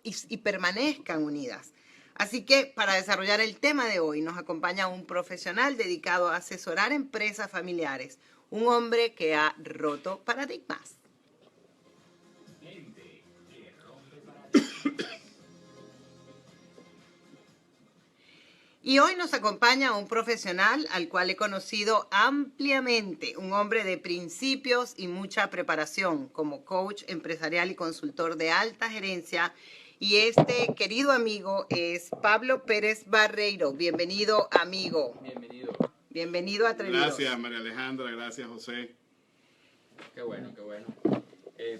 y permanezcan unidas. Así que para desarrollar el tema de hoy nos acompaña un profesional dedicado a asesorar empresas familiares, un hombre que ha roto paradigmas. Y hoy nos acompaña un profesional al cual he conocido ampliamente, un hombre de principios y mucha preparación como coach empresarial y consultor de alta gerencia. Y este querido amigo es Pablo Pérez Barreiro. Bienvenido, amigo. Bienvenido. Bienvenido a Atrevidos. Gracias, María Alejandra. Gracias, José. Qué bueno, qué bueno.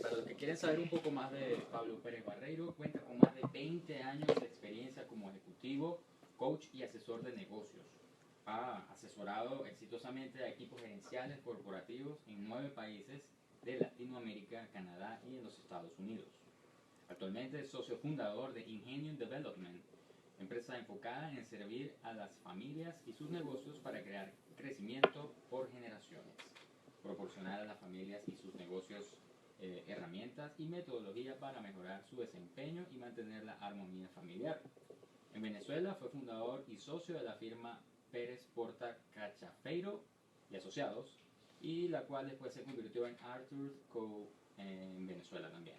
Para los que quieren saber un poco más de Pablo Pérez Barreiro, cuenta con más de 20 años de experiencia como ejecutivo, coach y asesor de negocios. Ha asesorado exitosamente a equipos gerenciales corporativos en 9 países de Latinoamérica, Canadá y en los Estados Unidos. Actualmente es socio fundador de Ingenium Development, empresa enfocada en servir a las familias y sus negocios para crear crecimiento por generaciones, proporcionar a las familias y sus negocios herramientas y metodología para mejorar su desempeño y mantener la armonía familiar. En Venezuela fue fundador y socio de la firma Pérez Porta Cachafeiro y Asociados, y la cual después se convirtió en Arthur Co. en Venezuela también.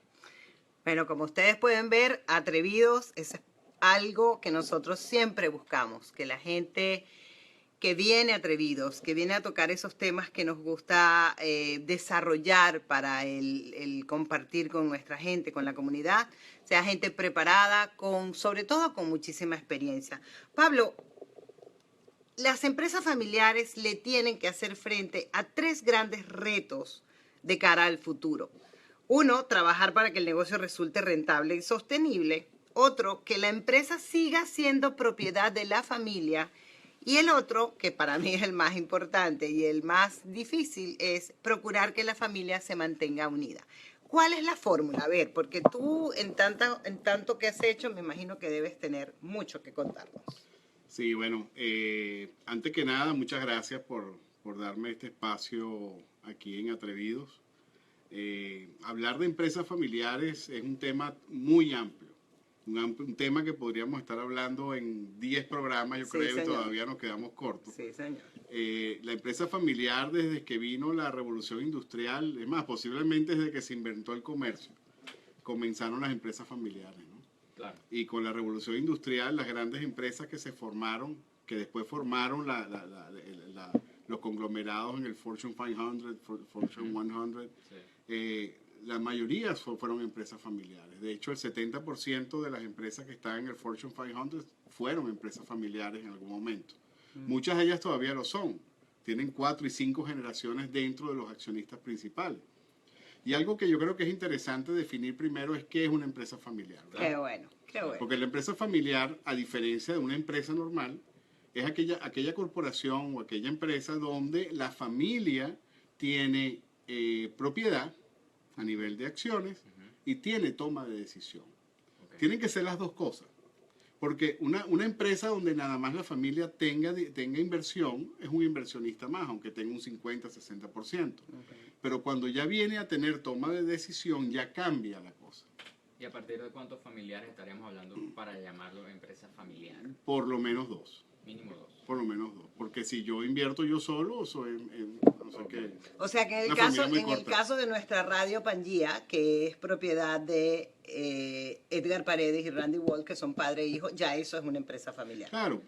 Bueno, como ustedes pueden ver, Atrevidos es algo que nosotros siempre buscamos, que la gente que viene Atrevidos, que viene a tocar esos temas que nos gusta desarrollar para el compartir con nuestra gente, con la comunidad, sea gente preparada, sobre todo con muchísima experiencia. Pablo, las empresas familiares le tienen que hacer frente a 3 grandes retos de cara al futuro. Uno, trabajar para que el negocio resulte rentable y sostenible. Otro, que la empresa siga siendo propiedad de la familia. Y el otro, que para mí es el más importante y el más difícil, es procurar que la familia se mantenga unida. ¿Cuál es la fórmula? A ver, porque tú en tanto que has hecho, me imagino que debes tener mucho que contarnos. Sí, bueno, antes que nada, muchas gracias por darme este espacio aquí en Atrevidos. Hablar de empresas familiares es un tema muy amplio. Un tema que podríamos estar hablando en 10 programas, yo creo, señor. y todavía nos quedamos cortos. Sí, señor. La empresa familiar, desde que vino la revolución industrial, es más, posiblemente desde que se inventó el comercio, comenzaron las empresas familiares, ¿no? Claro. Y con la revolución industrial, las grandes empresas que se formaron, que después formaron los conglomerados en el Fortune 500, Fortune 100, Sí. la mayoría fueron empresas familiares. De hecho, el 70% de las empresas que están en el Fortune 500 fueron empresas familiares en algún momento. Muchas de ellas todavía lo son. Tienen 4 y 5 generaciones dentro de los accionistas principales. Y algo que yo creo que es interesante definir primero es qué es una empresa familiar, ¿verdad? Qué bueno, qué bueno. Porque la empresa familiar, a diferencia de una empresa normal, es aquella corporación o aquella empresa donde la familia tiene propiedad a nivel de acciones y tiene toma de decisión. Okay. Tienen que ser las dos cosas. Porque una empresa donde nada más la familia tenga inversión es un inversionista más, aunque tenga un 50-60%. Okay. Pero cuando ya viene a tener toma de decisión, ya cambia la cosa. ¿Y a partir de cuántos familiares estaríamos hablando para llamarlo empresa familiar? Por lo menos 2. Mínimo 2. Por lo menos 2. Porque si yo invierto yo solo, soy no sé qué. O sea que en el caso de nuestra radio Pangea, que es propiedad de Edgar Paredes y Randy Wall, que son padre e hijo, ya eso es una empresa familiar. Claro,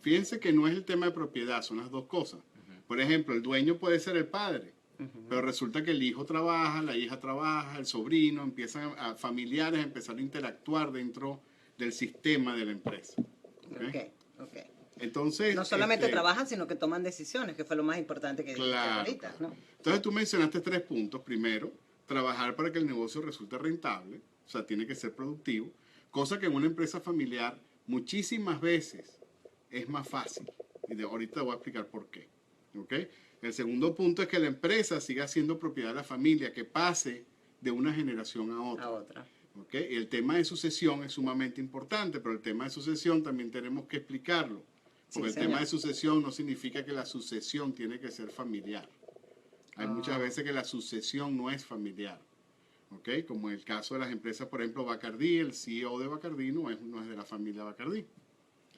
fíjense que no es el tema de propiedad, son las dos cosas. Por ejemplo, el dueño puede ser el padre, pero resulta que el hijo trabaja, la hija trabaja, el sobrino, empiezan familiares a empezar a interactuar dentro del sistema de la empresa. Ok. Entonces, no solamente trabajan, sino que toman decisiones, que fue lo más importante que dijiste ahorita, ¿no? Entonces tú mencionaste 3 puntos. Primero, trabajar para que el negocio resulte rentable, o sea, tiene que ser productivo, cosa que en una empresa familiar muchísimas veces es más fácil. Y ahorita voy a explicar por qué. ¿Okay? El segundo punto es que la empresa siga siendo propiedad de la familia, que pase de una generación a otra. ¿Okay? Y el tema de sucesión es sumamente importante, pero el tema de sucesión también tenemos que explicarlo. Porque el tema de sucesión no significa que la sucesión tiene que ser familiar. Hay muchas veces que la sucesión no es familiar. ¿ok? Como en el caso de las empresas, por ejemplo, Bacardí, el CEO de Bacardí no es de la familia Bacardí.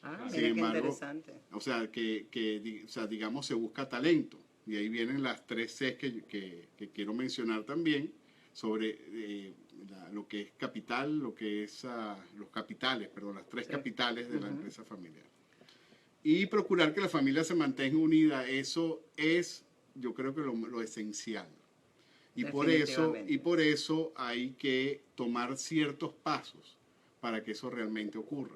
Ah, Sin mira qué embargo, interesante. o sea, o sea, digamos, se busca talento. Y ahí vienen las 3 Cs que quiero mencionar también sobre lo que es capital, lo que es los capitales, perdón, las 3 capitales de la empresa familiar. Y procurar que la familia se mantenga unida, eso es, yo creo que lo esencial. Y por eso hay que tomar ciertos pasos para que eso realmente ocurra.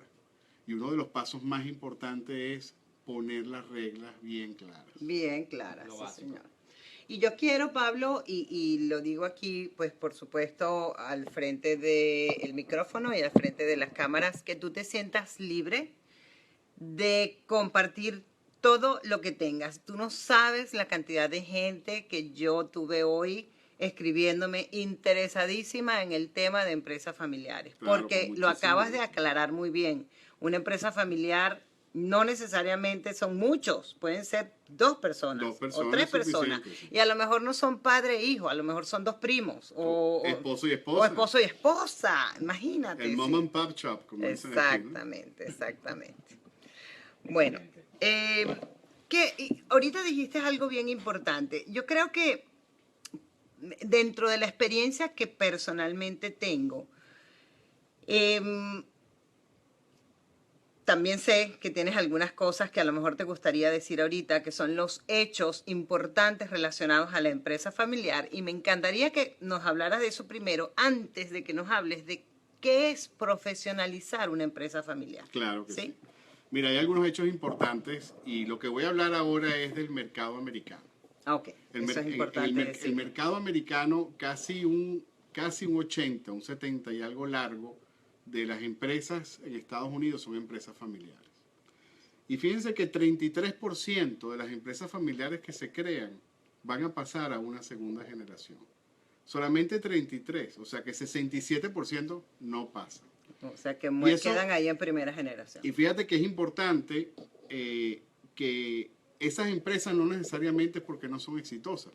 Y uno de los pasos más importantes es poner las reglas bien claras. Bien claras, Lo sí, básico. señor. Y yo quiero, Pablo, y lo digo aquí, pues por supuesto, al frente del micrófono y al frente de las cámaras, que tú te sientas libre de compartir todo lo que tengas. Tú no sabes la cantidad de gente que yo tuve hoy escribiéndome interesadísima en el tema de empresas familiares, Claro, porque con lo acabas muchísimo de gusto. aclarar muy bien. Una empresa familiar no necesariamente son muchos, pueden ser 2 personas, 2 personas o 3 es personas, suficiente, sí. y a lo mejor no son padre e hijo, a lo mejor son 2 primos, Esposo y o esposa. esposo y esposa, imagínate. El mom sí. and pop shop, como dicen aquí, ¿no? Exactamente, exactamente. Bueno, Excelente. ahorita dijiste algo bien importante. Yo creo que dentro de la experiencia que personalmente tengo, em, también sé que tienes algunas cosas que a lo mejor te gustaría decir ahorita, que son los hechos importantes relacionados a la empresa familiar, y me encantaría que nos hablaras de eso primero, antes de que nos hables de qué es profesionalizar una empresa familiar. Claro que sí. Mira, hay algunos hechos importantes y lo que voy a hablar ahora es del mercado americano. Ah, ok, eso es importante el decir. mercado americano, casi un 80, un 70 y algo largo de las empresas en Estados Unidos son empresas familiares. Y fíjense que 33% de las empresas familiares que se crean van a pasar a una segunda generación. Solamente 33, o sea que 67% no pasan. O sea, que Y eso- quedan ahí en primera generación. Y fíjate que es importante que esas empresas no necesariamente es porque no son exitosas.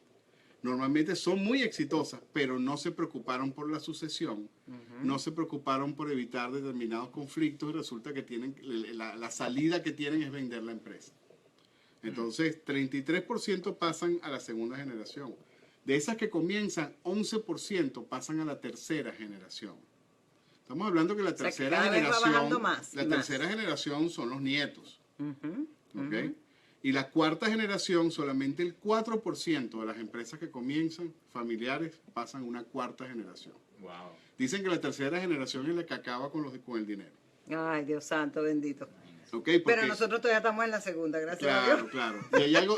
Normalmente son muy exitosas, pero no se preocuparon por la sucesión, no se preocuparon por evitar determinados conflictos y resulta que tienen la salida que tienen es vender la empresa. Entonces, 33% pasan a la segunda generación. De esas que comienzan, 11% pasan a la tercera generación. Estamos hablando que la sea, que tercera cada vez va bajando generación, más y la más. tercera generación son los nietos, Ujú, ¿ok? ujú. Y la cuarta generación, solamente el 4% de las empresas que comienzan familiares pasan a una cuarta generación. Wow. Dicen que la tercera generación es la que acaba con el dinero, Ay, Dios santo, bendito. ¿ok? Pero Porque- nosotros todavía estamos en la segunda, gracias a Claro, Dios. claro.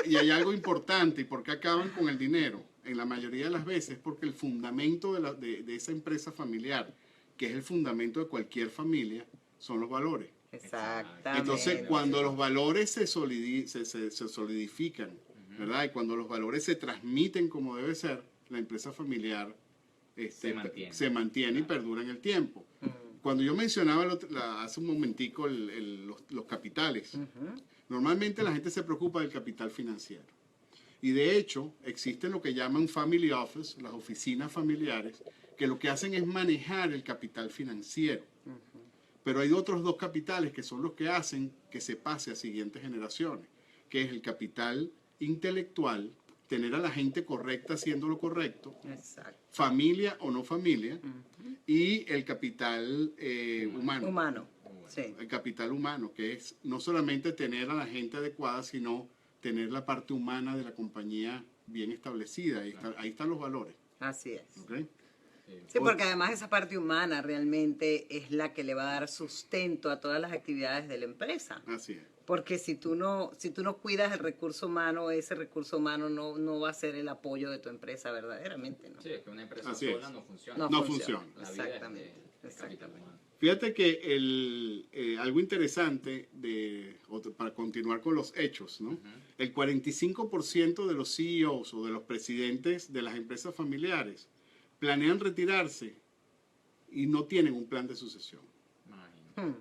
Y hay algo importante. ¿Y por qué acaban con el dinero? En la mayoría de las veces porque el fundamento de esa empresa familiar, que es el fundamento de cualquier familia, son los valores. Exactamente. Entonces, cuando los valores se solidifican, ¿verdad? Y cuando los valores se transmiten como debe ser, la empresa familiar se mantiene y perdura en el tiempo. Cuando yo mencionaba hace un momentico los capitales, normalmente la gente se preocupa del capital financiero. Y de hecho, existen lo que llaman family office, las oficinas familiares, que lo que hacen es manejar el capital financiero. Pero hay otros 2 capitales que son los que hacen que se pase a siguientes generaciones, que es el capital intelectual, tener a la gente correcta haciendo lo correcto, Exacto. familia o no familia, y el capital humano. Humano. Sí. El capital humano, que es no solamente tener a la gente adecuada, sino tener la parte humana de la compañía bien establecida. Ahí están los valores. Así es. ¿Ok? Sí, porque además esa parte humana realmente es la que le va a dar sustento a todas las actividades de la empresa. Así es. Porque si tú no cuidas el recurso humano, ese recurso humano no va a ser el apoyo de tu empresa verdaderamente, ¿no? Sí, es que una empresa Así sola es. no funciona. No funciona. La vida Exactamente. es de capital Exactamente. humano. Fíjate que algo interesante, para continuar con los hechos, ¿no? El 45% de los CEOs o de los presidentes de las empresas familiares planean retirarse y no tienen un plan de sucesión. Imagínate.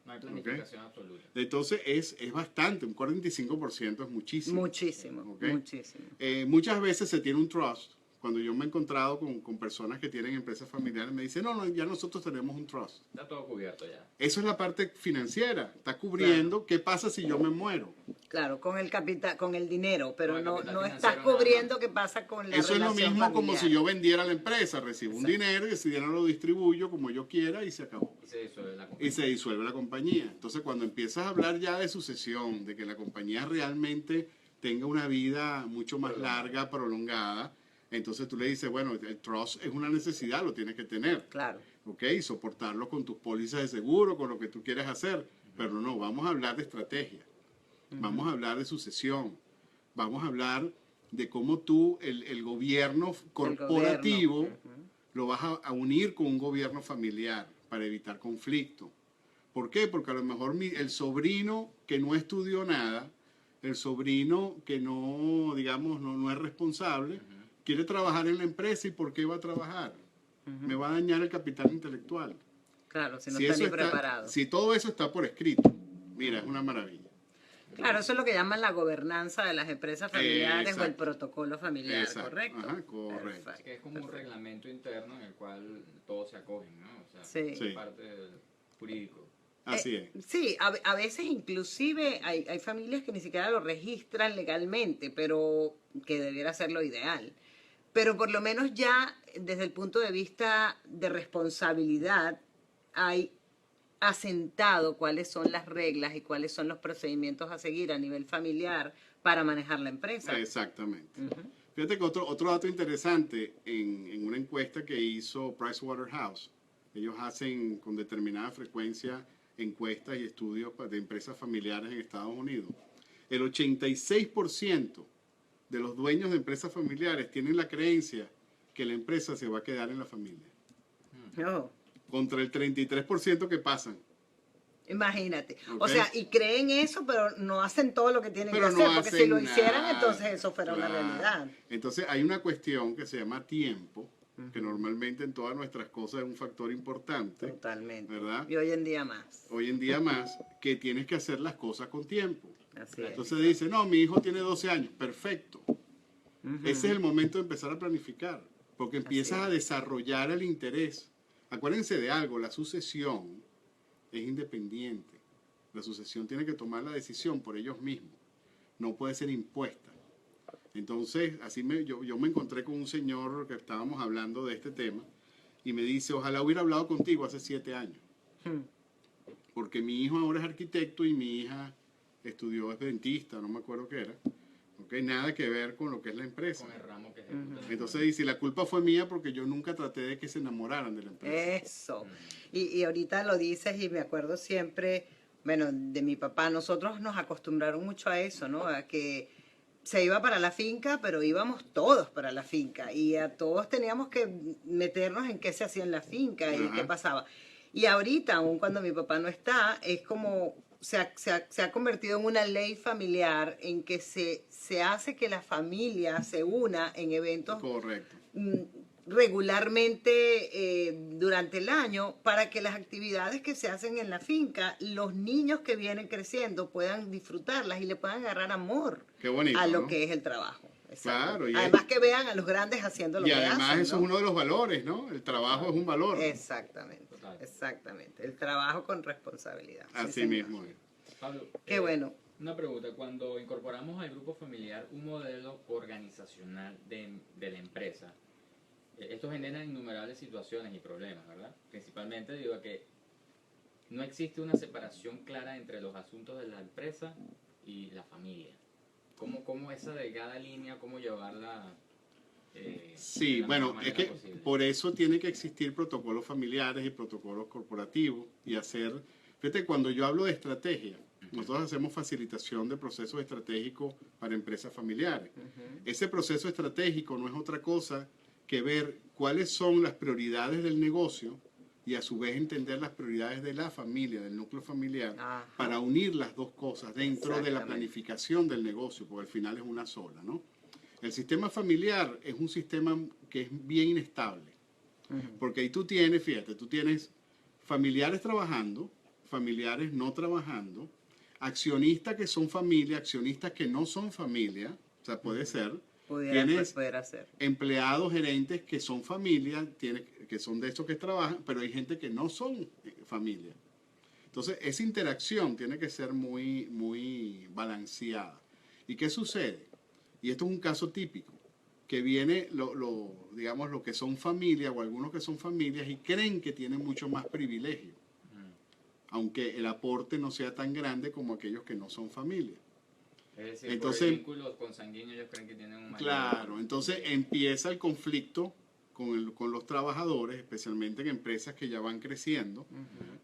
No hay planificación absoluta. Entonces es bastante, un 45% es muchísimo. Muchísimo, ¿Ok? muchísimo. Muchas veces se tiene un trust cuando yo me he encontrado con personas que tienen empresas familiares, me dicen, no, ya nosotros tenemos un trust. Está todo cubierto ya. Eso es la parte financiera. Está cubriendo qué pasa si yo me muero. Claro, con el capital, con el dinero, pero Con el no, capital no financiero estás nada cubriendo más. qué pasa con la Eso es lo relación mismo como familiar. si yo vendiera la empresa, recibo un Exacto. dinero y ese dinero lo distribuyo como yo quiera y se acabó. Y se disuelve la Y compañía. se disuelve la compañía. Entonces, cuando empiezas a hablar ya de sucesión, de que la compañía realmente tenga una vida mucho más larga, prolongada, entonces tú le dices, bueno, el trust es una necesidad, lo tienes que tener. Claro. ¿Ok? Soportarlo con tus pólizas de seguro, con lo que tú quieres hacer. Pero no, vamos a hablar de estrategia. Vamos a hablar de sucesión. Vamos a hablar de cómo tú, el gobierno corporativo, gobierno. lo vas a unir con un gobierno familiar para evitar conflicto. ¿Por qué? Porque a lo mejor el sobrino que no estudió nada, el sobrino que no, digamos, no es responsable, quiere trabajar en la empresa. ¿Y por qué va a trabajar? Me va a dañar el capital intelectual. Claro, si no Si está eso ni preparado. si todo eso está por escrito, mira, es una maravilla. Claro, eso es lo que llaman la gobernanza de las empresas familiares o el Exacto. protocolo familiar, Exacto. ¿correcto? Ajá, correcto. Es Perfecto. que es como un reglamento interno en el cual todos se acogen, ¿no? O sea, Sí. es Sí. parte del jurídico. Así es. Sí, a veces inclusive hay familias que ni siquiera lo registran legalmente, pero que debiera ser lo ideal. Pero por lo menos ya desde el punto de vista de responsabilidad hay asentado cuáles son las reglas y cuáles son los procedimientos a seguir a nivel familiar para manejar la empresa. Exactamente. Ujú. Fíjate que otro dato interesante en una encuesta que hizo Pricewaterhouse, ellos hacen con determinada frecuencia encuestas y estudios de empresas familiares en Estados Unidos. El 86% de los dueños de empresas familiares tienen la creencia que la empresa se va a quedar en la familia, Oh, contra el 33% que pasan. imagínate. Ok. O sea, y creen eso, pero no hacen todo lo que tienen Pero que no hacer, porque si hacen lo hicieran, nada. entonces eso fuera una Claro. realidad. Entonces hay una cuestión que se llama tiempo, que normalmente en todas nuestras cosas es un factor importante, Totalmente. ¿verdad? Y hoy en día más. Hoy en día más, que tienes que hacer las cosas con tiempo. Así es. Entonces dice, no, mi hijo tiene 12 años, perfecto. Ujú. Ese es el momento de empezar a planificar, porque empiezas Así a desarrollar el interés. Acuérdense de algo, la sucesión es independiente. La sucesión tiene que tomar la decisión por ellos mismos, no puede ser impuesta. Entonces, yo me encontré con un señor que estábamos hablando de este tema y me dice, ojalá hubiera hablado contigo hace 7 años, Hmm. porque mi hijo ahora es arquitecto y mi hija estudió, es dentista, no me acuerdo qué era. ¿Ok? Nada que ver con lo que es la empresa. Con el ramo que ejecuta. Entonces dice, la culpa fue mía porque yo nunca traté de que se enamoraran de la empresa. Eso. Y ahorita lo dices y me acuerdo siempre, bueno, de mi papá. Nosotros nos acostumbraron mucho a eso, ¿no? A que se iba para la finca, pero íbamos todos para la finca. Y a todos teníamos que meternos en qué se hacía en la finca y Ajá. qué pasaba. Y ahorita, aun cuando mi papá no está, es como se ha convertido en una ley familiar en que se hace que la familia se una en eventos Correcto. regularmente durante el año para que las actividades que se hacen en la finca, los niños que vienen creciendo puedan disfrutarlas y le puedan agarrar amor Qué bonito, a lo ¿no? que es el trabajo. Exacto. Claro, y Además que vean a los grandes haciendo lo Y que además hacen, eso ¿no? es uno de los valores, ¿no? El trabajo es un valor. Exactamente, Total. exactamente. El trabajo con responsabilidad. Sí, Así señor. mismo es. Pablo, Qué bueno. Una pregunta, cuando incorporamos al grupo familiar un modelo organizacional de la empresa, esto genera innumerables situaciones y problemas, ¿verdad? Principalmente debido a que no existe una separación clara entre los asuntos de la empresa y la familia. ¿Cómo esa delgada línea, cómo llevarla? Sí, de la bueno, mejor es manera que posible? por eso tiene que existir protocolos familiares y protocolos corporativos y hacer, fíjate, cuando yo hablo de estrategia, nosotros hacemos facilitación de procesos estratégicos para empresas familiares. Ese proceso estratégico no es otra cosa que ver cuáles son las prioridades del negocio y a su vez entender las prioridades de la familia, del núcleo familiar, Ajá. para unir las dos cosas dentro de la Exactamente. planificación del negocio, porque al final es una sola, ¿no? El sistema familiar es un sistema que es bien inestable, porque ahí tú tienes, fíjate, tú tienes familiares trabajando, familiares no trabajando, accionistas que son familia, accionistas que no son familia, o sea, puede ser, Tienes poder hacer. empleados, gerentes que son familia, que son de estos que trabajan, pero hay gente que no son familia. Entonces, esa interacción tiene que ser muy, muy balanceada. ¿Y qué sucede? Y esto es un caso típico, que viene, digamos, lo que son familias o algunos que son familias y creen que tienen mucho más privilegio, aunque el aporte no sea tan grande como aquellos que no son familia. Es decir, Entonces, por el vínculo consanguíneo ellos creen que tienen un mayor... Claro, entonces empieza el conflicto con los trabajadores, especialmente en empresas que ya van creciendo,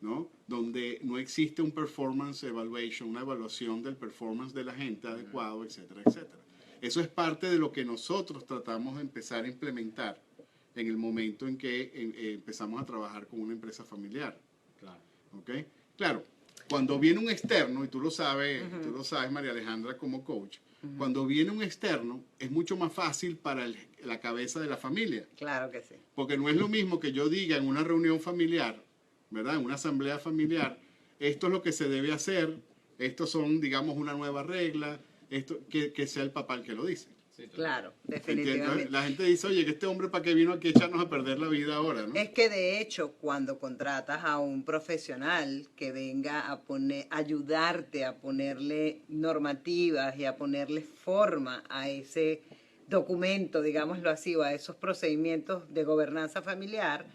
¿no? Donde no existe un performance evaluation, una evaluación del performance de la gente adecuado, etcétera, etcétera. Eso es parte de lo que nosotros tratamos de empezar a implementar en el momento en que empezamos a trabajar con una empresa familiar. Claro. ¿Ok? Claro, cuando viene un externo, y tú lo sabes, María Alejandra, como coach, cuando viene un externo es mucho más fácil para la cabeza de la familia. Claro que sí. Porque no es lo mismo que yo diga en una reunión familiar, ¿verdad? En una asamblea familiar, esto es lo que se debe hacer, estos son, digamos, una nueva regla, esto que sea el papá el que lo dice. Sí, Claro, ¿Entiendes? definitivamente. La gente dice, oye, que este hombre para qué vino aquí a echarnos a perder la vida ahora, ¿no? Es que de hecho, cuando contratas a un profesional que venga a ayudarte a ponerle normativas y a ponerle forma a ese documento, digámoslo así, o a esos procedimientos de gobernanza familiar,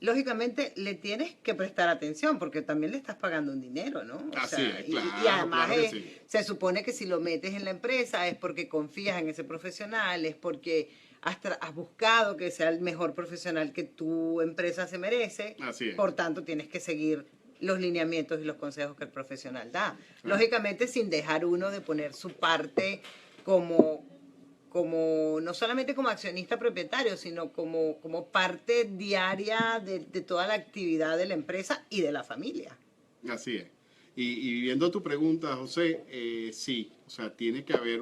lógicamente le tienes que prestar atención porque también le estás pagando un dinero, ¿no? Así es, y claro, además claro que sí. se supone que si lo metes en la empresa es porque confías en ese profesional, es porque has buscado que sea el mejor profesional que tu empresa se merece. Así es. Por tanto, tienes que seguir los lineamientos y los consejos que el profesional da. Lógicamente, sin dejar uno de poner su parte como no solamente como accionista propietario, sino como parte diaria de toda la actividad de la empresa y de la familia. Así es. Y viendo tu pregunta, José, sí, o sea, tiene que haber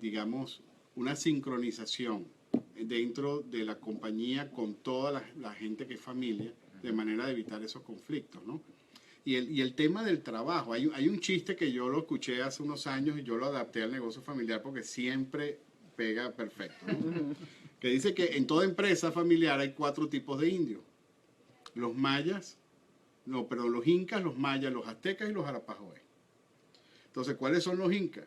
digamos, una sincronización dentro de la compañía con toda la gente que es familia, de manera de evitar esos conflictos, ¿no? Y el tema del trabajo, hay un chiste que yo lo escuché hace unos años y yo lo adapté al negocio familiar porque siempre pega perfecto, ¿no? Que dice que en toda empresa familiar hay 4 tipos de indios. Los mayas, los incas, los mayas, los aztecas y los arapahoes. Entonces, ¿cuáles son los incas?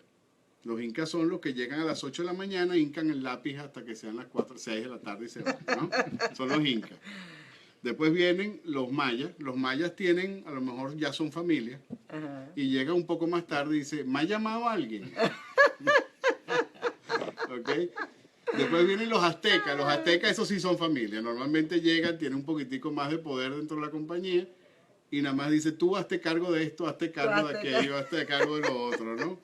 Los incas son los que llegan a las 8 de la mañana, hincan el lápiz hasta que sean las 4, 6 de la tarde y se van, ¿no? Son los incas. Después vienen los mayas. Los mayas tienen, a lo mejor ya son familia. Ajá. Y llega un poco más tarde y dice, ¿me ha llamado alguien? ¿Ok? Después vienen los aztecas. Los aztecas, esos sí son familia. Normalmente llegan, tienen un poquitico más de poder dentro de la compañía. Y nada más dice, tú hazte cargo de esto, hazte cargo de aquello, hazte cargo de lo otro, ¿no?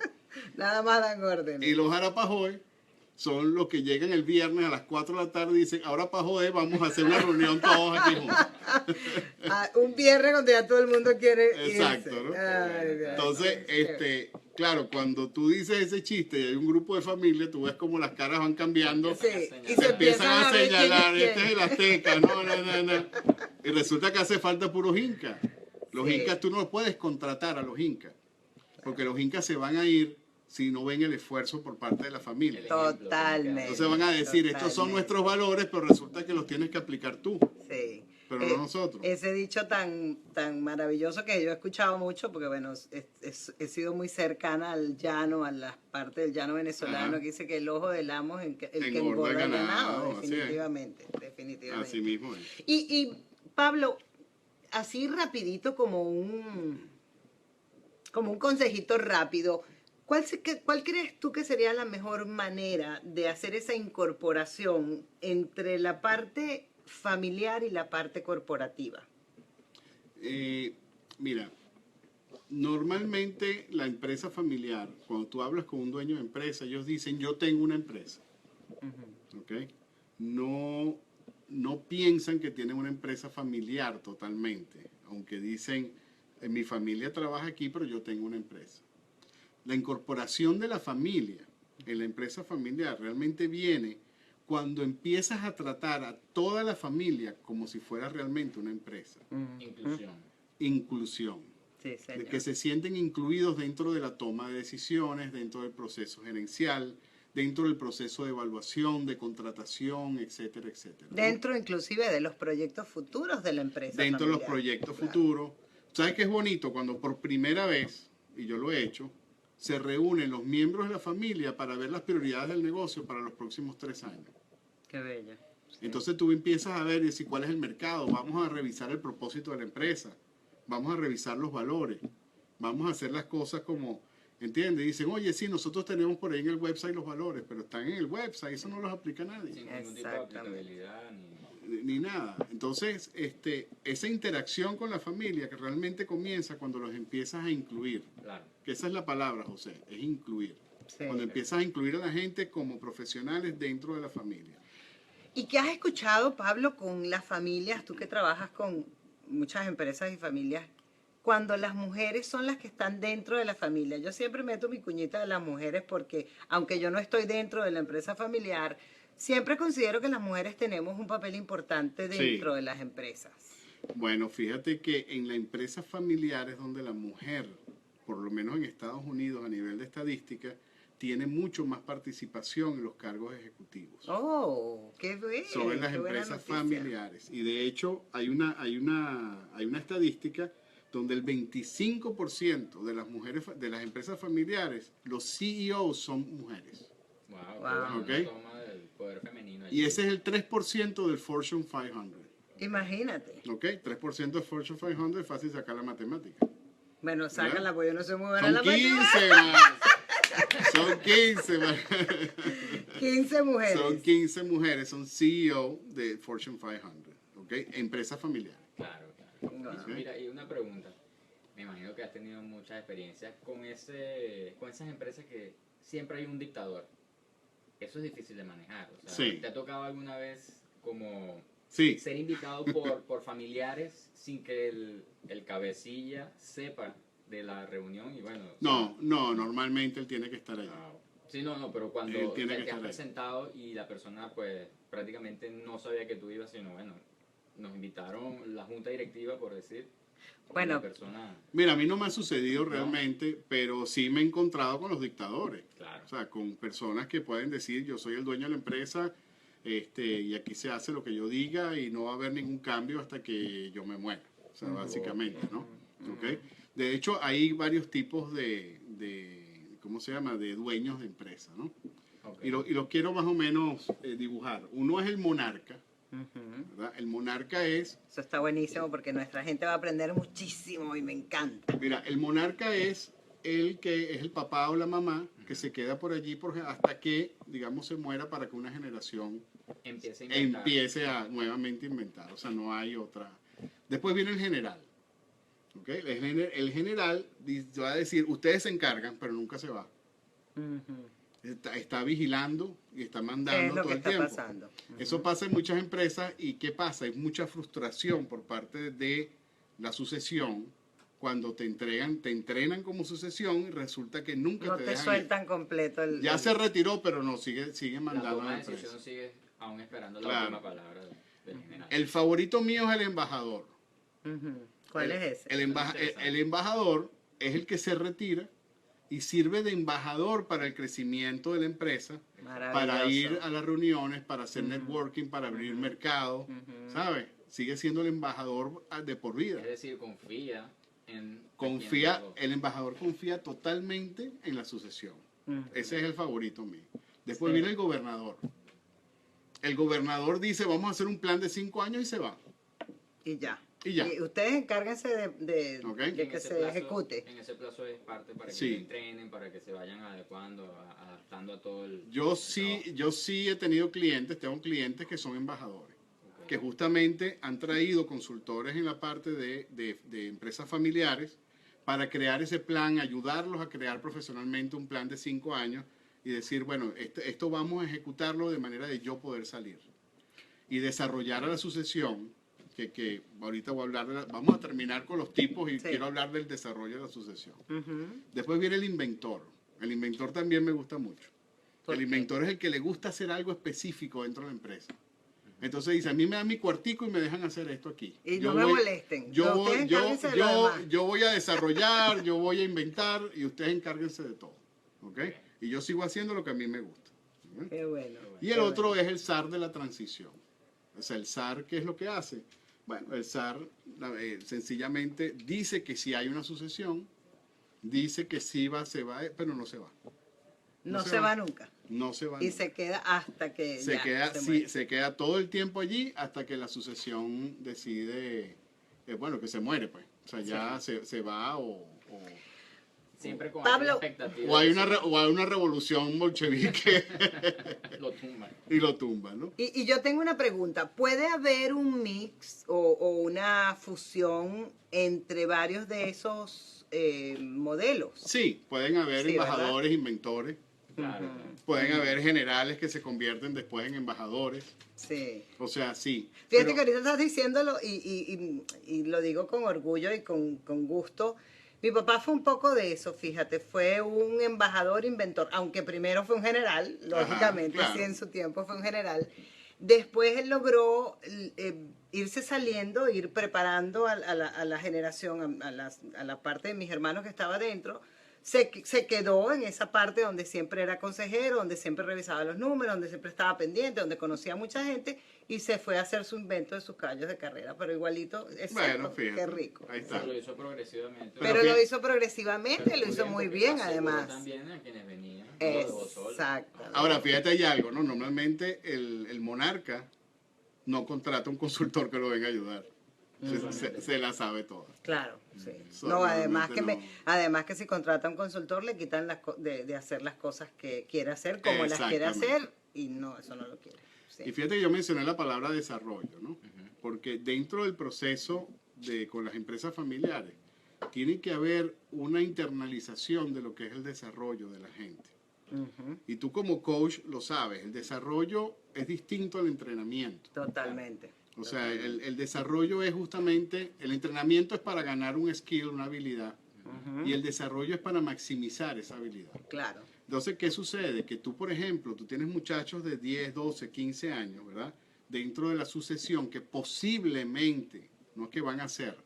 Nada más dan órdenes. Y los arapahoes son los que llegan el viernes a las 4 de la tarde y dicen, ahora para joder, vamos a hacer una reunión todos aquí juntos. Un viernes donde ya todo el mundo quiere Exacto, irse. ¿no? Ay, Dios. Entonces, claro, cuando tú dices ese chiste y hay un grupo de familia, tú ves como las caras van cambiando. Sí, y Se empiezan a ver señalar, quién es este es quién. el azteca, no. Y resulta que hace falta puros incas. Los Sí. incas tú no los puedes contratar a los incas, porque los incas se van a ir si no ven el esfuerzo por parte de la familia. Totalmente. Entonces van a decir, estos son Totalmente. nuestros valores, pero resulta que los tienes que aplicar tú, Sí. pero no nosotros. Ese dicho tan maravilloso que yo he escuchado mucho, porque bueno, he sido muy cercana al llano, a la parte del llano venezolano, Ajá. que dice que el ojo del amo es el que Engorda engorda el el ganado, ganado, así es. definitivamente. Así mismo es. Y Pablo, así rapidito como un consejito rápido, ¿cuál crees tú que sería la mejor manera de hacer esa incorporación entre la parte familiar y la parte corporativa? Mira, normalmente la empresa familiar, cuando tú hablas con un dueño de empresa, ellos dicen, yo tengo una empresa. ¿Ok? No piensan que tienen una empresa familiar totalmente, aunque dicen, mi familia trabaja aquí, pero yo tengo una empresa. La incorporación de la familia en la empresa familiar realmente viene cuando empiezas a tratar a toda la familia como si fuera realmente una empresa. Inclusión. Inclusión. Sí, De que se sienten incluidos dentro de la toma de decisiones, dentro del proceso gerencial, dentro del proceso de evaluación, de contratación, etcétera, etcétera, ¿no? Dentro inclusive de los proyectos futuros de la empresa Dentro de los familiar. proyectos Claro. futuros. ¿Sabes qué es bonito? Cuando por primera vez, y yo lo he hecho, se reúnen los miembros de la familia para ver las prioridades del negocio para los próximos 3 años. Qué bello. Sí. Entonces tú empiezas a ver y decir cuál es el mercado, vamos a revisar el propósito de la empresa, vamos a revisar los valores, vamos a hacer las cosas como, ¿entiendes? Dicen, oye, sí, nosotros tenemos por ahí en el website los valores, pero están en el website, eso no los aplica nadie, Sin ningún tipo de aplicabilidad ni nada. Entonces, esa interacción con la familia que realmente comienza cuando los empiezas a incluir, Claro. que esa es la palabra, José, es incluir. Sí. Cuando empiezas a incluir a la gente como profesionales dentro de la familia. ¿Y qué has escuchado, Pablo, con las familias, tú que trabajas con muchas empresas y familias, cuando las mujeres son las que están dentro de la familia? Yo siempre meto mi cuñita de las mujeres porque, aunque yo no estoy dentro de la empresa familiar, siempre considero que las mujeres tenemos un papel importante dentro de las empresas. Bueno, fíjate que en la empresa familiar es donde la mujer, por lo menos en Estados Unidos a nivel de estadística, tiene mucho más participación en los cargos ejecutivos. Oh, qué bien. Sobre las qué buena empresas noticia. familiares. Y de hecho hay una estadística donde el 25% de las mujeres de las empresas familiares, los CEOs son mujeres. Wow. Wow. Ok. Una toma del poder femenino allí. Y ese es el 3% del Fortune 500. Imagínate. ¿Ok? 3% del Fortune 500 es fácil sacar la matemática. Bueno, sácala, porque yo no soy muy buena Son en la 15, matemática. más. Son 15, más. 15 mujeres. Son 15 mujeres, son CEO de Fortune 500. ¿Ok? Empresas familiares. Claro, claro. Wow. Y mira, y una pregunta. Me imagino que has tenido muchas experiencias con esas empresas que siempre hay un dictador. Eso es difícil de manejar. O sea, Sí. ¿te ha tocado alguna vez como Sí. ser invitado por familiares sin que el cabecilla sepa de la reunión? Y bueno, No, normalmente él tiene que estar allí. wow. Sí, no, pero cuando Él tiene que te has estar ahí. presentado y la persona pues prácticamente no sabía que tú ibas, sino bueno, nos invitaron la junta directiva, por decir. y Bueno. la persona, Mira, a mí no me ha sucedido realmente, pero sí me he encontrado con los dictadores. claro. O sea, con personas que pueden decir, yo soy el dueño de la empresa, y aquí se hace lo que yo diga y no va a haber ningún cambio hasta que yo me muera. O sea, básicamente, ¿no? ¿Ok? De hecho, hay varios tipos de ¿cómo se llama? De dueños de empresa, ¿no? Ok. Y lo quiero más o menos dibujar. Uno es el monarca, Ujú. ¿verdad? El monarca es, Eso está buenísimo porque nuestra gente va a aprender muchísimo y me encanta. mira, el monarca es el que es el papá o la mamá que se queda por allí hasta que, digamos, se muera para que una generación Empieza a inventar. empiece a nuevamente inventar. O sea, no hay otra. Después viene el general. ¿Ok? El general va a decir, ustedes se encargan, pero nunca se va. Ujú. Está vigilando y está ¿Qué es mandando lo todo que el está tiempo. pasando? Eso pasa en muchas empresas. ¿Y qué pasa? Hay mucha frustración por parte de la sucesión cuando te entrenan como sucesión y resulta que nunca No te te dejan ir. sueltan completo el... Ya se retiró, pero no, sigue La mandando a toma la de empresa. decisión sigue aún esperando la Claro. última palabra del general. El favorito mío es el embajador. Ujú. ¿Cuál es ese? El embajador es el que se retira y sirve de embajador para el crecimiento de la empresa, para Maravilloso. ir a las reuniones, para hacer Ujú. networking, para abrir mercado, Ujú. ¿sabes? Sigue siendo el embajador de por vida. Es decir, confía en Confía, en el embajador confía totalmente en la sucesión. Ujú. Ese es el favorito mío. Después Sí. viene el gobernador. El gobernador dice, vamos a hacer un plan de 5 años y se va. Y ya. Y ya. Y ustedes encárguense de Ok. que En ese se plazo- ejecute. En ese plazo es parte para que Sí. entrenen, para que se vayan adecuando, adaptando a todo el... Yo sí he tenido clientes, tengo clientes que son embajadores, Ok. que justamente han traído consultores en la parte de empresas familiares para crear ese plan, ayudarlos a crear profesionalmente un plan de 5 años y decir, bueno, esto vamos a ejecutarlo de manera de yo poder salir y desarrollar a la sucesión, que ahorita voy a hablar, vamos a terminar con los tipos y Sí. quiero hablar del desarrollo de la sucesión. Ujú. Después viene el inventor. El inventor también me gusta mucho. ¿Por El qué? inventor es el que le gusta hacer algo específico dentro de la empresa. Entonces dice, a mí me dan mi cuartico y me dejan hacer esto aquí. Y no me molesten. Yo No, voy, ustedes yo, encárguense de lo yo, demás. yo voy a desarrollar, yo voy a inventar y ustedes encárguense de todo. ¿Ok? Y yo sigo haciendo lo que a mí me gusta. ¿eh? Qué bueno. Y el otro es el SAR de la transición. O sea, el SAR, ¿qué es lo que hace? Bueno, el SAR sencillamente dice que si hay una sucesión, dice que sí va, se va, pero no se va. No se va nunca. No se va Y nunca. se queda hasta que Se ya queda, se sí, muere. se queda todo el tiempo allí hasta que la sucesión decide, bueno, que se muere, pues. O sea, ya se va Siempre con Pablo. aquella expectativa. o hay de o hay una revolución bolchevique que lo tumban. y lo tumba, ¿no? Y yo tengo una pregunta. ¿Puede haber un mix o una fusión entre varios de esos modelos? Sí, pueden haber Sí, ¿verdad? embajadores, inventores, Claro. pueden haber generales que se convierten después en embajadores. Sí. O sea, sí. Fíjate Pero- que ahorita estás diciéndolo y lo digo con orgullo y con gusto. Mi papá fue un poco de eso, fíjate, fue un embajador inventor, aunque primero fue un general, lógicamente, claro. sí, en su tiempo fue un general. Después él logró irse saliendo, ir preparando a la generación, a la parte de mis hermanos que estaba dentro. Se quedó en esa parte donde siempre era consejero, donde siempre revisaba los números, donde siempre estaba pendiente, donde conocía a mucha gente y se fue a hacer su invento de sus caballos de carrera. Pero igualito, es Bueno, cierto, fíjate. qué rico. Ahí está. Lo hizo progresivamente. Pero Pero lo hizo progresivamente, Pero lo hizo bien, muy porque bien aseguró además. También a quienes venían. No lo dejó solo. Exactamente. Ahora, fíjate, hay algo, ¿no? Normalmente el monarca no contrata un consultor que lo venga a ayudar. Se la sabe toda. Claro, sí. Eso No, además normalmente no. además que si contrata a un consultor le quitan de hacer las cosas que quiere hacer como las quiere Exactamente. hacer y no, eso no lo quiere. Sí. Y fíjate que yo mencioné la palabra desarrollo, ¿no? Porque dentro del proceso con las empresas familiares, tiene que haber una internalización de lo que es el desarrollo de la gente. Ujú, Y tú como coach lo sabes, el desarrollo es distinto al entrenamiento. totalmente. O sea, el desarrollo es justamente, el entrenamiento es para ganar un skill, una habilidad, y el desarrollo es para maximizar esa habilidad. Claro. Entonces, ¿qué sucede? Que tú, por ejemplo, tú tienes muchachos de 10, 12, 15 años, ¿verdad? Dentro de la sucesión que posiblemente, no es que van a hacer,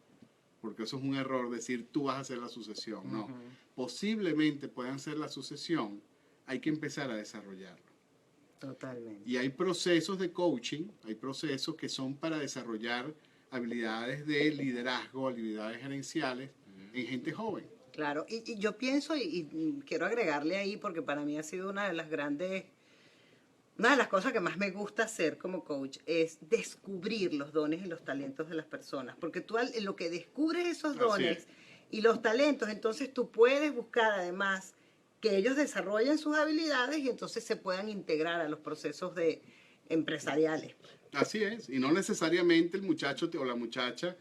porque eso es un error decir tú vas a hacer la sucesión, no. Posiblemente puedan hacer la sucesión, hay que empezar a desarrollarlo. Totalmente. Y hay procesos de coaching, hay procesos que son para desarrollar habilidades de liderazgo, habilidades gerenciales en gente joven. Claro, y yo pienso y quiero agregarle ahí porque para mí ha sido una de las cosas que más me gusta hacer como coach es descubrir los dones y los talentos de las personas, porque tú en lo que descubres esos Así dones es. y los talentos, entonces tú puedes buscar además que ellos desarrollen sus habilidades y entonces se puedan integrar a los procesos empresariales. Así es, y no necesariamente el muchacho o la muchacha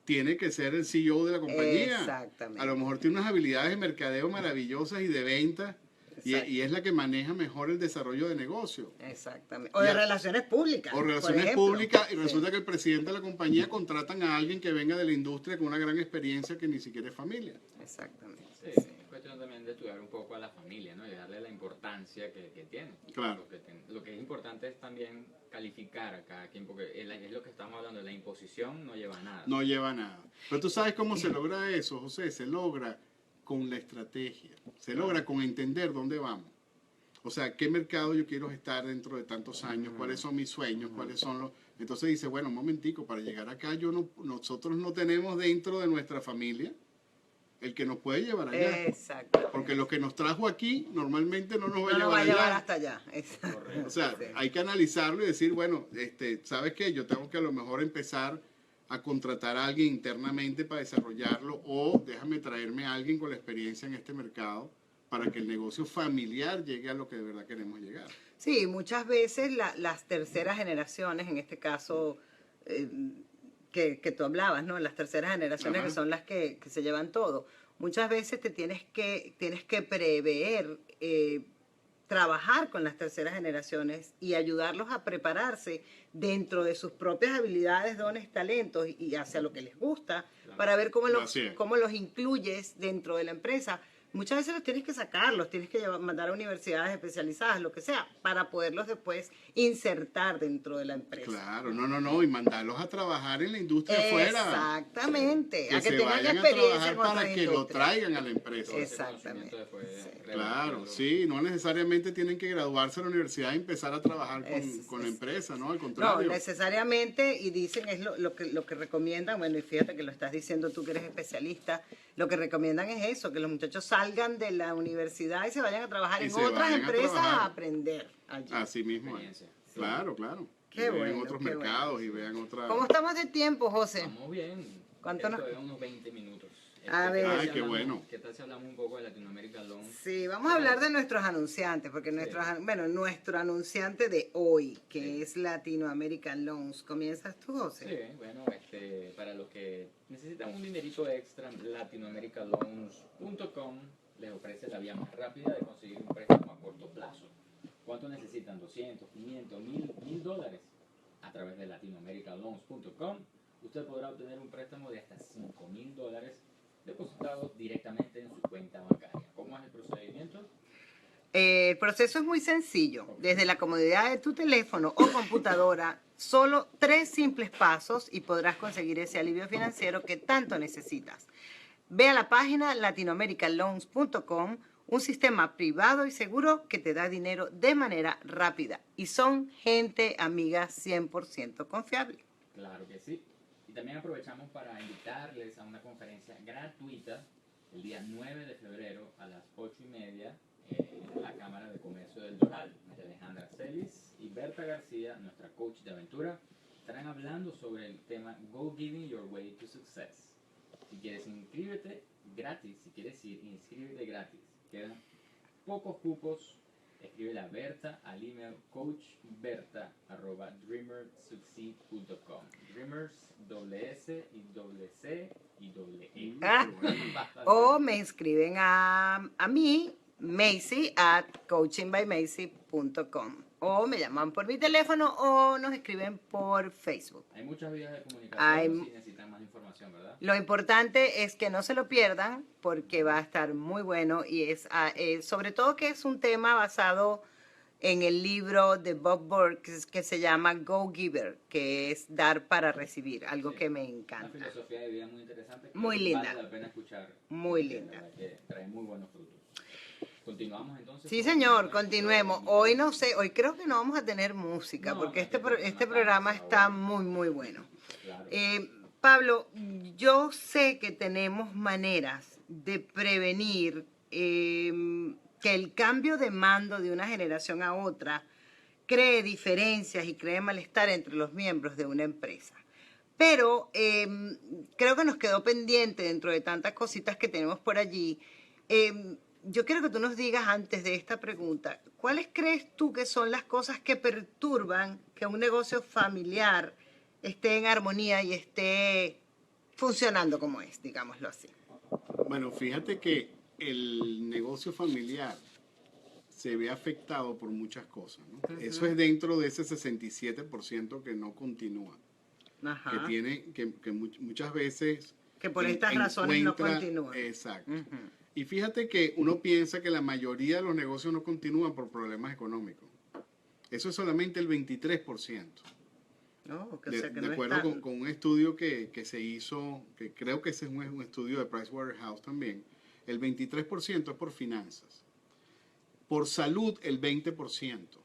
tiene que ser el CEO de la compañía. Exactamente. A lo mejor tiene unas habilidades de mercadeo maravillosas y de venta, Exacto. y es la que maneja mejor el desarrollo de negocio. Exactamente. O de Ya. relaciones públicas. O por relaciones ejemplo. públicas, y Sí. resulta que el presidente de la compañía contratan a alguien que venga de la industria con una gran experiencia que ni siquiera es familia. Exactamente. Sí, Sí. es cuestión también de estudiar un poco a la familia, ¿no? Y darle la importancia que tiene. Claro. Lo que es importante es también calificar a cada quien, porque es lo que estamos hablando, la imposición no lleva a nada. No lleva nada. Pero tú sabes cómo se logra eso, José. Se logra con la estrategia. Se logra con entender dónde vamos. O sea, qué mercado yo quiero estar dentro de tantos años, cuáles son mis sueños, cuáles son los... Entonces dice, bueno, un momentico, para llegar acá nosotros no tenemos dentro de nuestra familia el que nos puede llevar allá. Exacto. Porque lo que nos trajo aquí normalmente no nos va a No nos llevar va a llevar allá. hasta allá. Exacto. Correcto. O sea, Sí. hay que analizarlo y decir, bueno, ¿sabes qué? Yo tengo que a lo mejor empezar a contratar a alguien internamente para desarrollarlo, o déjame traerme a alguien con la experiencia en este mercado para que el negocio familiar llegue a lo que de verdad queremos llegar. Sí, muchas veces las terceras generaciones, en este caso que tú hablabas, ¿no? Las terceras generaciones Ajá. que son las que se llevan todo. Muchas veces tienes que prever, trabajar con las terceras generaciones y ayudarlos a prepararse dentro de sus propias habilidades, dones, talentos y hacia lo que les gusta, Claro. para ver Así es. cómo los incluyes dentro de la empresa, Muchas veces los tienes que sacar, los tienes que mandar a universidades especializadas, lo que sea, para poderlos después insertar dentro de la empresa. Claro, no, y mandarlos a trabajar en la industria afuera. Exactamente, Que a que se tengan vayan a experiencia trabajar en para otras que lo industrias. traigan a la empresa. Todo ese Exactamente. conocimiento después Sí. Claro, revertirlo. sí, no necesariamente tienen que graduarse de la universidad y empezar a trabajar Es- con la es- empresa, ¿no? Al No, contrario. necesariamente, y dicen, es lo que recomiendan, bueno, y fíjate que lo estás diciendo tú que eres especialista, lo que recomiendan es eso, que los muchachos salgan de la universidad y se vayan a trabajar Y en se otras vayan a empresas a trabajar. aprender allí. Así mismo es. Experiencia. Claro, claro. Qué y vean bueno, otros qué mercados bueno. y vean otras... ¿Cómo estamos de tiempo, José? Vamos bien. ¿Cuánto nos- Todavía unos 20 minutos. A ver. ¿qué tal Ay, si qué hablamos- bueno. ¿Qué tal si hablamos un poco de Latinoamérica Lounge? Sí, vamos a hablar de nuestros anunciantes, porque nuestro anunciante de hoy, que Sí. es Latino American Loans. ¿Comienzas tú, José? Sí, bueno, para los que necesitan un dinerito extra, latinoamericaloans.com les ofrece la vía más rápida de conseguir un préstamo a corto plazo. ¿Cuánto necesitan? 200, 500, 1000 dólares. A través de latinoamericaloans.com usted podrá obtener un préstamo de hasta 5000 dólares depositados directamente en su cuenta bancaria. ¿Cómo es el procedimiento? El proceso es muy sencillo. Desde la comodidad de tu teléfono o computadora, solo 3 simples pasos y podrás conseguir ese alivio financiero que tanto necesitas. Ve a la página latinoamericaloans.com, un sistema privado y seguro que te da dinero de manera rápida. Y son gente amiga 100% confiable. Claro que sí. Y también aprovechamos para invitarles a una conferencia gratuita el día 9 de febrero a las 8:30 en la Cámara de Comercio del Doral. María Alejandra Celis y Berta García, nuestra coach de aventura, estarán hablando sobre el tema Go Giving Your Way to Success. Si quieres inscríbete gratis, si quieres ir, inscríbete gratis. Quedan pocos cupos. Escríbele a Berta al email coachberta@dreamersucceed.com. Dreamers, doble S y doble C y doble E. Ah. Basta. O me escriben a mí, Macy, at coachingbymacy.com. O me llaman por mi teléfono o nos escriben por Facebook. Hay muchas vías de comunicación Hay- si necesitan más información, ¿verdad? Lo importante es que no se lo pierdan porque va a estar muy bueno y es sobre todo que es un tema basado en el libro de Bob Burke que se llama Go Giver, que es dar para recibir, algo Sí. que me Una encanta. filosofía de vida muy interesante. Que Muy linda. Vale la pena escuchar. Muy porque linda. la verdad que trae muy buenos frutos. Continuamos entonces. Sí, con señor, nuestro continuemos. invitado. Hoy no sé, hoy creo que no vamos a tener música No, porque no, este, que tenemos este una programa danza, está bueno. muy, muy bueno. Claro. Pablo, yo sé que tenemos maneras de prevenir que el cambio de mando de una generación a otra cree diferencias y cree malestar entre los miembros de una empresa. Pero creo que nos quedó pendiente dentro de tantas cositas que tenemos por allí. Yo quiero que tú nos digas antes de esta pregunta, ¿cuáles crees tú que son las cosas que perturban que un negocio familiar esté en armonía y esté funcionando como es, digámoslo así? Bueno, fíjate que el negocio familiar se ve afectado por muchas cosas, ¿no? Eso es dentro de ese 67% que no continúa, Ajá. que tiene, que muchas veces... Que por estas razones no encuentra- continúan. Exacto. Ujú. Y fíjate que uno piensa que la mayoría de los negocios no continúan por problemas económicos. Eso es solamente el 23%. No, o De, sea que de no acuerdo está- con un estudio que se hizo, que creo que ese es un estudio de Pricewaterhouse también, el 23% es por finanzas. Por salud, el 20%.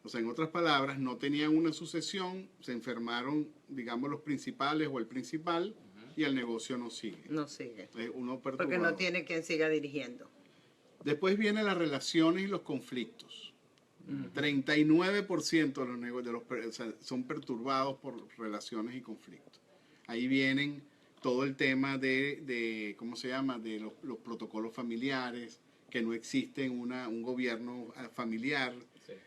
O sea, en otras palabras, no tenían una sucesión, se enfermaron, digamos, los principales o el principal, y el negocio no sigue. No sigue. Es uno Porque perturbado. no tiene quien siga dirigiendo. Después vienen las relaciones y los conflictos. 39% de los negocios o sea, son perturbados por relaciones y conflictos. Ahí vienen todo el tema de ¿cómo se llama? De los protocolos familiares, que no existe un gobierno familiar,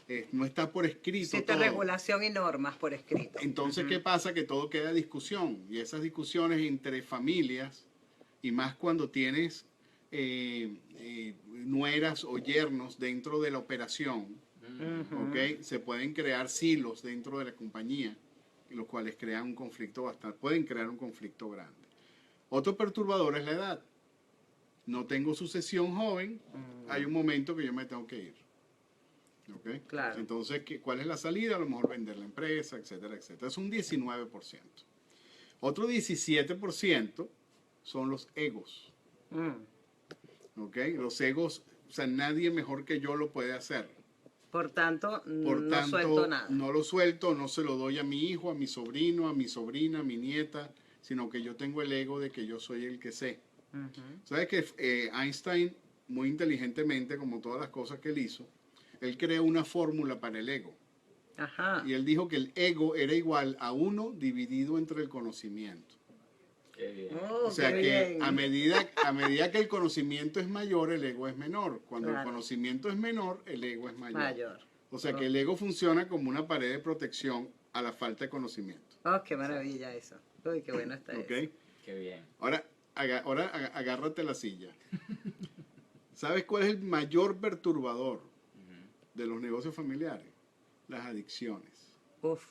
Sí. no está por escrito Existe todo. regulación y normas por escrito. Entonces, ¿qué pasa? Que todo queda discusión. Y esas discusiones entre familias, y más cuando tienes nueras o yernos dentro de la operación, Ujú. ¿ok? Se pueden crear silos dentro de la compañía, los cuales crean un conflicto pueden crear un conflicto grande. Otro perturbador es la edad. no tengo sucesión joven, hay un momento que yo me tengo que ir. ¿Ok? Claro. Entonces, ¿cuál es la salida? A lo mejor vender la empresa, etcétera, etcétera. Es un 19%. Otro 17% son los egos. ¿Ok? Los egos, o sea, nadie mejor que yo lo puede hacer. Por tanto, Por no tanto, suelto nada. no lo suelto, no se lo doy a mi hijo, a mi sobrino, a mi sobrina, a mi nieta, sino que yo tengo el ego de que yo soy el que sé. ¿Sabes que Einstein, muy inteligentemente, como todas las cosas que él hizo, él creó una fórmula para el ego. Ajá. Y él dijo que el ego era igual a 1 dividido entre el conocimiento. Qué bien. Oh, O sea qué que bien. a medida que el conocimiento es mayor, el ego es menor. Cuando Claro. el conocimiento es menor, el ego es mayor. Mayor. O sea que el ego funciona como una pared de protección a la falta de conocimiento. Oh, qué maravilla eso. Uy, qué bueno está ¿Ok? eso. Qué bien. Ahora agárrate la silla. ¿Sabes cuál es el mayor perturbador de los negocios familiares? Las adicciones. Uf.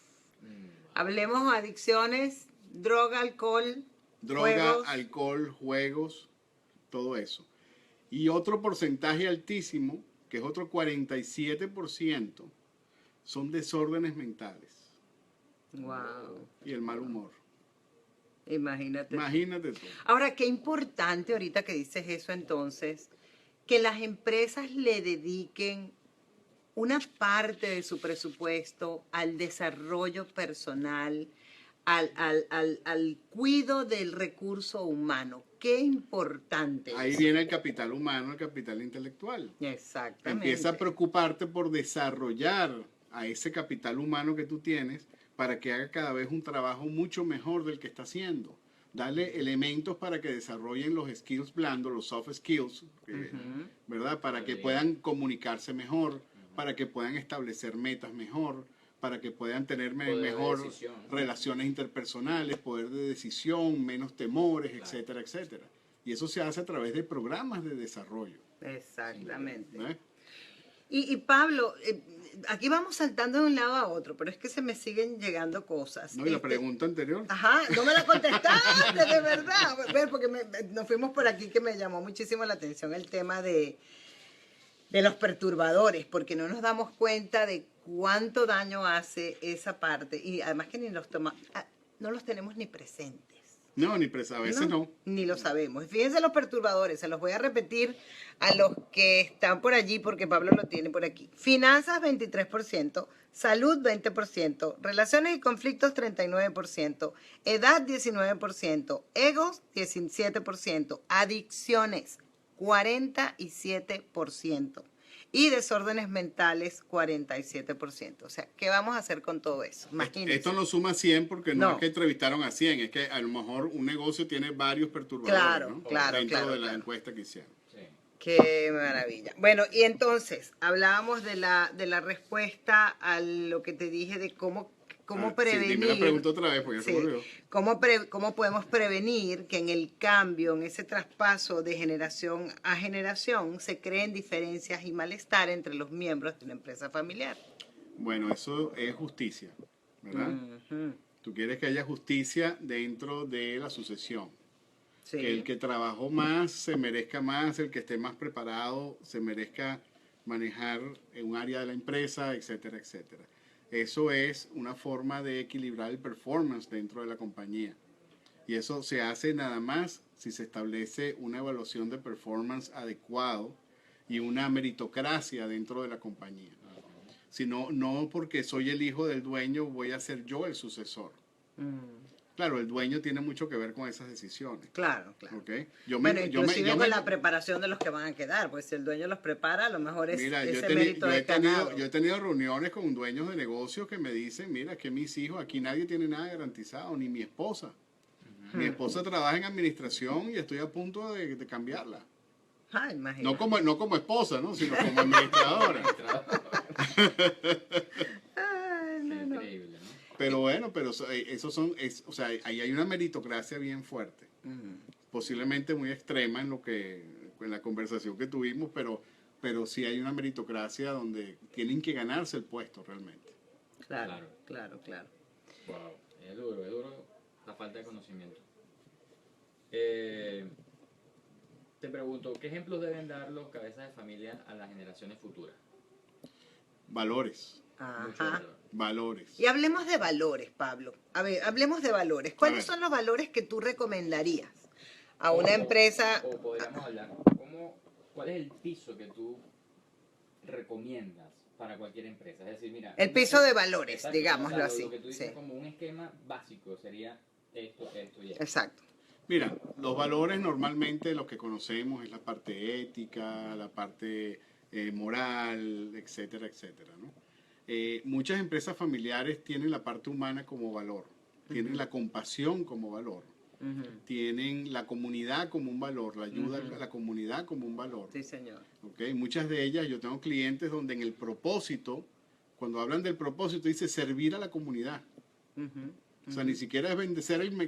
Hablemos adicciones, droga, alcohol, Droga, juegos. alcohol, juegos, todo eso. Y otro porcentaje altísimo, que es otro 47%, son desórdenes mentales Wow. y el mal humor. Imagínate. Imagínate tú. Ahora, qué importante ahorita que dices eso entonces, que las empresas le dediquen una parte de su presupuesto al desarrollo personal, al cuidado del recurso humano. Qué importante. Ahí eso. viene el capital humano, el capital intelectual. Exactamente. Empieza a preocuparte por desarrollar a ese capital humano que tú tienes para que haga cada vez un trabajo mucho mejor del que está haciendo. Dale elementos para que desarrollen los skills blandos, los soft skills, ¿verdad? Para que puedan comunicarse mejor, para que puedan establecer metas mejor, para que puedan tener Poder de mejor decisión. relaciones interpersonales, poder de decisión, menos temores, etcétera, etcétera. Y eso se hace a través de programas de desarrollo. Exactamente. ¿Eh? Y Pablo, aquí vamos saltando de un lado a otro, pero es que se me siguen llegando cosas. ¿No? Y la pregunta anterior. Ajá, no me la contestaste, de verdad. Ver, porque nos fuimos por aquí que me llamó muchísimo la atención el tema de los perturbadores, porque no nos damos cuenta de cuánto daño hace esa parte y además que no los tenemos ni presentes. No, a veces no. Ni lo sabemos. Fíjense los perturbadores, se los voy a repetir a los que están por allí porque Pablo lo tiene por aquí. Finanzas 23%, salud 20%, relaciones y conflictos 39%, edad 19%, egos 17%, adicciones 47% y desórdenes mentales 47%. O sea, ¿qué vamos a hacer con todo eso? Imagínense. Esto no suma 100 porque no No. es que entrevistaron a 100, es que a lo mejor un negocio tiene varios perturbadores, Claro, ¿no? claro, Dentro claro, de la claro. encuesta que hicieron. Sí. Qué maravilla. Bueno, y entonces hablábamos de la respuesta a lo que te dije de cómo prevenir. Sí, dime la pregunta otra vez porque ya Sí. se volvió. ¿Cómo podemos prevenir que en el cambio, en ese traspaso de generación a generación, se creen diferencias y malestar entre los miembros de una empresa familiar? Bueno, eso es justicia, ¿verdad? Ujú. Tú quieres que haya justicia dentro de la sucesión. Sí. Que el que trabajó más se merezca más, el que esté más preparado se merezca manejar en un área de la empresa, etcétera, etcétera. Eso es una forma de equilibrar el performance dentro de la compañía. Y eso se hace nada más si se establece una evaluación de performance adecuado y una meritocracia dentro de la compañía. Si no, no porque soy el hijo del dueño voy a ser yo el sucesor. Claro, el dueño tiene mucho que ver con esas decisiones. Claro, claro. ¿Ok? Bueno, inclusive con la preparación de los que van a quedar, pues si el dueño los prepara, a lo mejor es Mira, ese mérito de ganado. yo he tenido reuniones con dueños de negocios que me dicen, mira, que mis hijos, aquí nadie tiene nada garantizado, ni mi esposa. Mi esposa trabaja en administración y estoy a punto de cambiarla. Ah, imagínate. No como esposa, ¿no? Sino como administradora. Ay, no. Increíble, ¿no? Pero bueno, o sea, ahí hay una meritocracia bien fuerte. Posiblemente muy extrema en la conversación que tuvimos, pero sí hay una meritocracia donde tienen que ganarse el puesto realmente. Claro. Wow, es duro la falta de conocimiento. Te pregunto, ¿qué ejemplos deben dar los cabezas de familia a las generaciones futuras? Valores. Mucho Ajá. valor. Valores. Y hablemos de valores, Pablo. A ver, hablemos de valores. ¿Cuáles ver. son los valores que tú recomendarías a O- una o- empresa? O podríamos hablar, ¿cuál es el piso que tú recomiendas para cualquier empresa? Es decir, mira... El piso de valores, Exacto, digámoslo o sea, así. Lo que tú dices Sí, como un esquema básico sería esto y esto. exacto. Mira, los valores normalmente los que conocemos es la parte ética, la parte moral, etcétera, etcétera, ¿no? Muchas empresas familiares tienen la parte humana como valor, tienen la compasión como valor, Ujú. tienen la comunidad como un valor, la ayuda Ujú. a la comunidad como un valor. Sí, señor. ¿Ok? Muchas de ellas, yo tengo clientes donde en el propósito, cuando hablan del propósito, dice servir a la comunidad. Ujú. O sea, ni siquiera es vender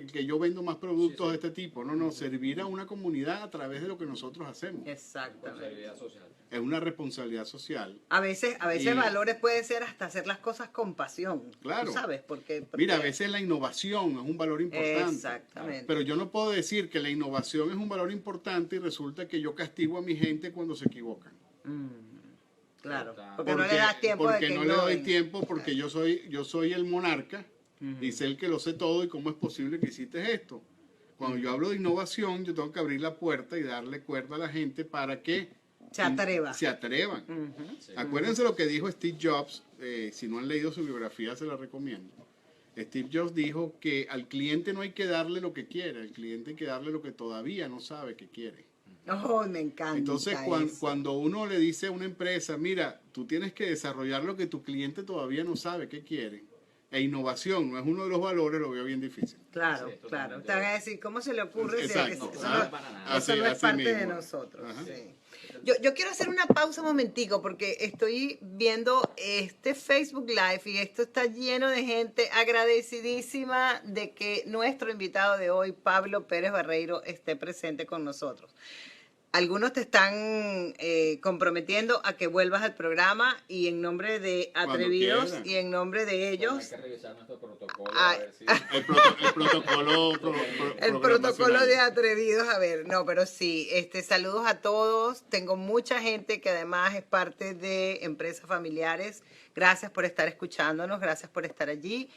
que yo vendo más productos Sí, sí. de este tipo. No, no, servir a una comunidad a través de lo que nosotros hacemos. Exactamente. Responsabilidad social. Es una responsabilidad social. A veces Y- valores puede ser hasta hacer las cosas con pasión. Claro. ¿Tú sabes? Porque Mira, a veces la innovación es un valor importante. Exactamente. Pero yo no puedo decir que la innovación es un valor importante y resulta que yo castigo a mi gente cuando se equivocan. Claro. Porque Porque no le das tiempo de porque que no le doy innoven. tiempo, porque yo soy el monarca y sé el que lo sé todo y cómo es posible que hiciste esto. Cuando yo hablo de innovación, yo tengo que abrir la puerta y darle cuerda a la gente para que Se atreva. se atrevan. Ujú. Sí. Acuérdense lo que dijo Steve Jobs, si no han leído su biografía se la recomiendo. Steve Jobs dijo que al cliente no hay que darle lo que quiere, al cliente hay que darle lo que todavía no sabe que quiere. Oh, me encanta. Entonces, eso. cuando uno le dice a una empresa, mira, tú tienes que desarrollar lo que tu cliente todavía no sabe que quiere, e innovación no es uno de los valores, lo veo bien difícil. Claro, Sí, claro. totalmente. Te van a decir, ¿cómo se le ocurre? Exacto. Eso No, no, para nada. eso no es Así parte de mismo. nosotros. Ajá. Sí. Yo quiero hacer una pausa un momentico porque estoy viendo este Facebook Live y esto está lleno de gente agradecidísima de que nuestro invitado de hoy, Pablo Pérez Barreiro, esté presente con nosotros. Algunos te están comprometiendo a que vuelvas al programa y en nombre de Cuando Atrevidos quieran. y en nombre de Bueno, ellos, hay que revisar nuestro protocolo Ah, a ver si... El protocolo el protocolo de Atrevidos, a ver, no, pero sí, saludos a todos. Tengo mucha gente que además es parte de empresas familiares. Gracias por estar escuchándonos, gracias por estar allí.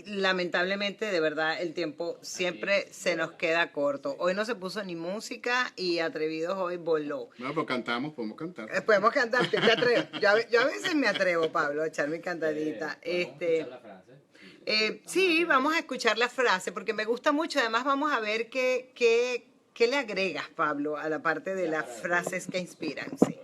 Lamentablemente, de verdad, el tiempo siempre se nos queda corto. Hoy no se puso ni música y Atrevidos hoy voló. No, pero cantamos, podemos cantar. Podemos cantar, ¿te atreves? Yo a veces me atrevo, Pablo, a echar mi cantadita. ¿podemos escuchar la frase? Sí, vamos a escuchar la frase porque me gusta mucho. Además, vamos a ver qué le agregas, Pablo, a la parte de las frases que inspiran. Sí.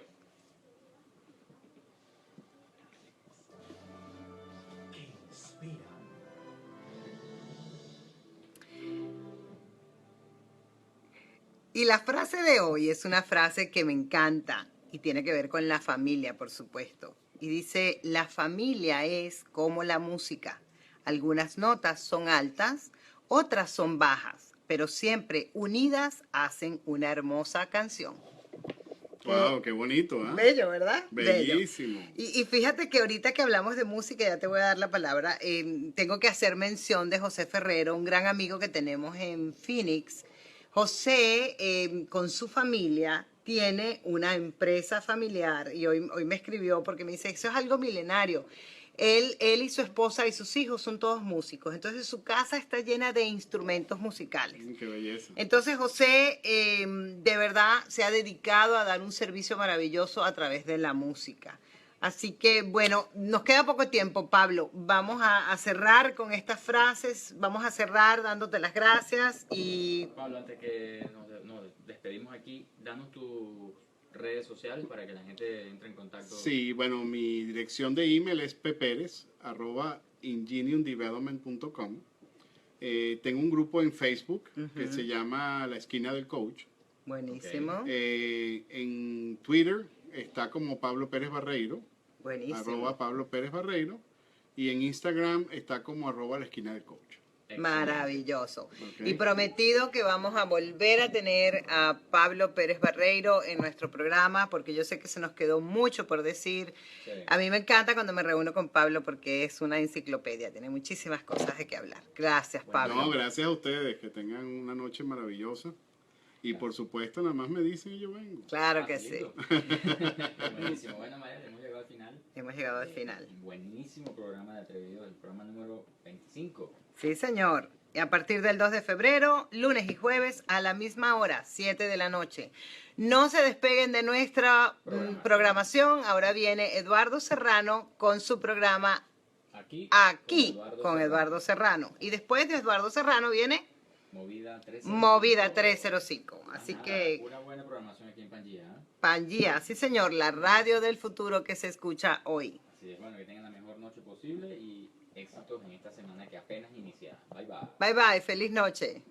Y la frase de hoy es una frase que me encanta y tiene que ver con la familia, por supuesto. Y dice, la familia es como la música. Algunas notas son altas, otras son bajas, pero siempre unidas hacen una hermosa canción. Wow, qué bonito, ¿ah? Bello, ¿verdad? Bello. Bellísimo. Y fíjate que ahorita que hablamos de música, ya te voy a dar la palabra, tengo que hacer mención de José Ferrero, un gran amigo que tenemos en Phoenix. José, con su familia, tiene una empresa familiar y hoy me escribió porque me dice, eso es algo milenario. Él y su esposa y sus hijos son todos músicos, entonces su casa está llena de instrumentos musicales. Qué belleza. Entonces José de verdad se ha dedicado a dar un servicio maravilloso a través de la música. Así que bueno, nos queda poco tiempo, Pablo. Vamos a cerrar con estas frases, vamos a cerrar dándote las gracias y... Pablo, antes que nos despedimos aquí, danos tus redes sociales para que la gente entre en contacto. Sí, bueno, mi dirección de email es peperes@ingeniumdevelopment.com. Tengo un grupo en Facebook que se llama La Esquina del Coach. Buenísimo, En Twitter está como Pablo Pérez Barreiro, buenísimo. @Pablo Pérez Barreiro. Y en Instagram está como @La Esquina del Coach. Excelente. Maravilloso. Ok. Y prometido que vamos a volver a tener a Pablo Pérez Barreiro en nuestro programa, porque yo sé que se nos quedó mucho por decir. Sí. A mí me encanta cuando me reúno con Pablo porque es una enciclopedia, tiene muchísimas cosas de qué hablar. Gracias, Pablo. No, gracias a ustedes, que tengan una noche maravillosa. Y por supuesto, nada más me dicen y yo vengo. Claro que sí. Facilito. Buenísimo. Bueno, Mayra, hemos llegado al final. Hemos llegado al final. Buenísimo programa de Atrevidos, el programa número 25. Sí, señor. Y a partir del 2 de febrero, lunes y jueves, a la misma hora, 7 de la noche. No se despeguen de nuestra programación. Ahora viene Eduardo Serrano con su programa Aquí con Eduardo Serrano. Y después de Eduardo Serrano viene Movida 305. Así que una buena programación aquí en Pangea. Pangea, sí señor, la radio del futuro que se escucha hoy. Así es, bueno, que tengan la mejor noche posible y éxitos en esta semana que apenas inicia. Bye bye. Bye bye, feliz noche.